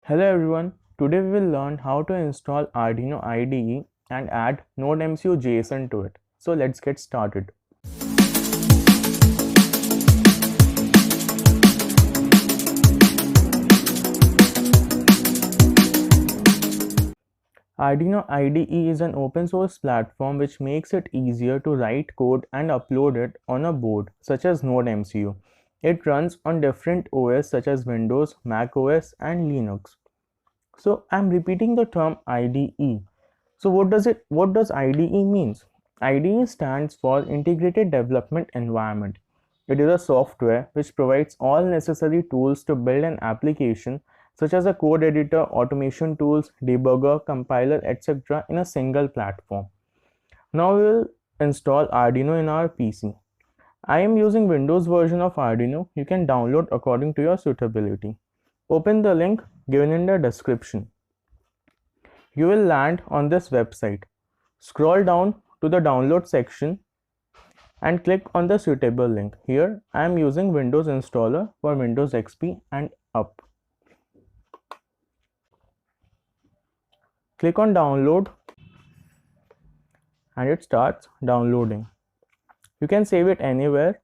Hello everyone, today we will learn how to install Arduino IDE and add NodeMCU JSON to it. So let's get started. Arduino IDE is an open source platform which makes it easier to write code and upload it on a board such as NodeMCU. It runs on different OS such as Windows, Mac OS and Linux. So I'm repeating the term IDE. So what does IDE means? IDE stands for Integrated Development Environment. It is a software which provides all necessary tools to build an application such as a code editor, automation tools, debugger, compiler, etc. in a single platform. Now we will install Arduino in our PC. I am using Windows version of Arduino. You can download according to your suitability. Open the link given in the description. You will land on this website. Scroll down to the download section and click on the suitable link. Here I am using Windows installer for Windows XP and up. Click on download and it starts downloading. You can save it anywhere.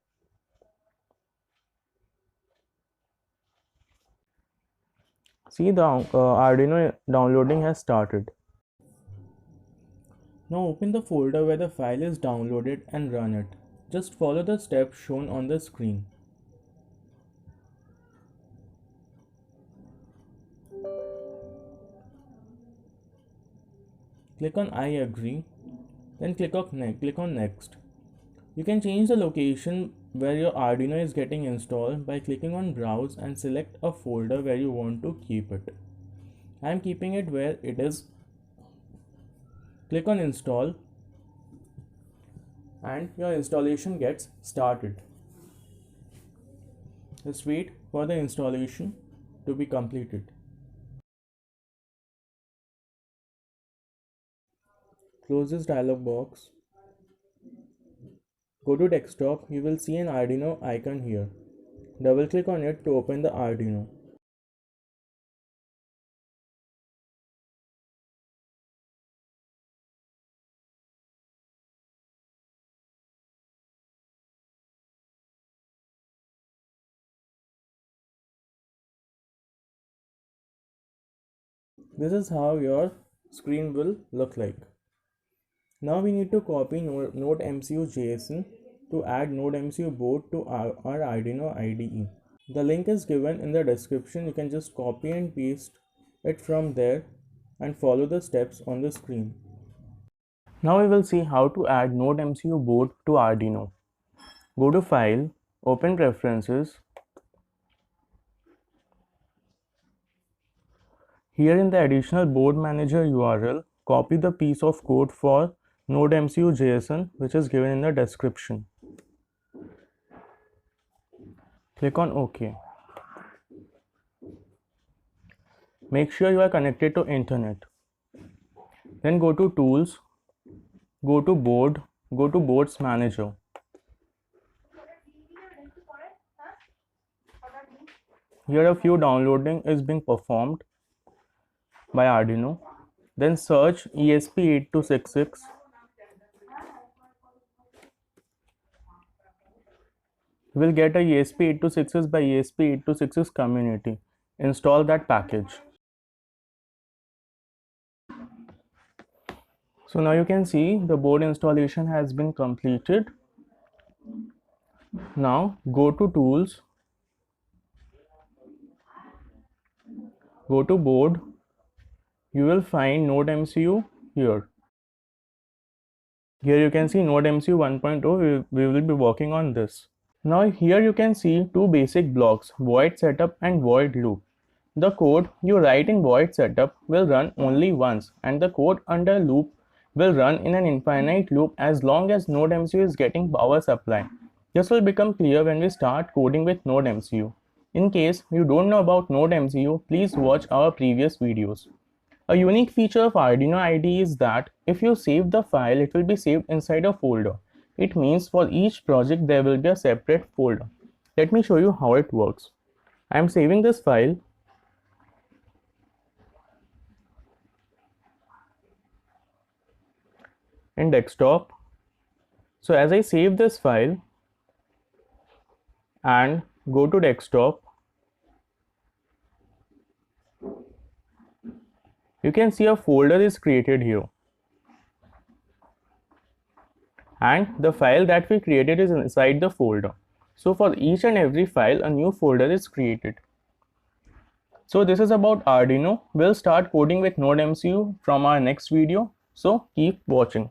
See, the Arduino downloading has started. Now open the folder where the file is downloaded and run it. Just follow the steps shown on the screen. Click on I agree, then click on next. You can change the location where your Arduino is getting installed by clicking on browse and select a folder where you want to keep it. I am keeping it where it is. Click on install and your installation gets started. Just wait for the installation to be completed. Close this dialog box. Go to desktop. You will see an Arduino icon here. Double click on it to open the Arduino. This is how your screen will look like. Now we need to copy NodeMCU JSON to add NodeMCU board to our Arduino IDE. The link is given in the description. You can just copy and paste it from there and follow the steps on the screen. Now we will see how to add NodeMCU board to Arduino. Go to File, open Preferences. Here in the additional board manager URL, copy the piece of code for NodeMCU JSON which is given in the description. Click on OK. Make sure you are connected to internet. Then go to Tools, go to Board, go to Boards Manager. Here a few downloading is being performed by Arduino. Then search ESP8266. You will get a ESP8266 by ESP8266 community. Install that package. So now you can see the board installation has been completed. Now go to Tools, go to Board. You will find NodeMCU here. Here you can see NodeMCU 1.0. We will be working on this. Now here you can see two basic blocks, void setup and void loop. The code you write in void setup will run only once and the code under loop will run in an infinite loop as long as NodeMCU is getting power supply. This will become clear when we start coding with NodeMCU. In case you don't know about NodeMCU, please watch our previous videos. A unique feature of Arduino IDE is that if you save the file, it will be saved inside a folder. It means for each project there will be a separate folder. Let me show you how it works. I am saving this file. in desktop. So as I save this file and go to desktop, you can see a folder is created here, and the file that we created is inside the folder. So for each and every file, a new folder is created. So this is about Arduino. We'll start coding with Node MCU from our next video. So keep watching.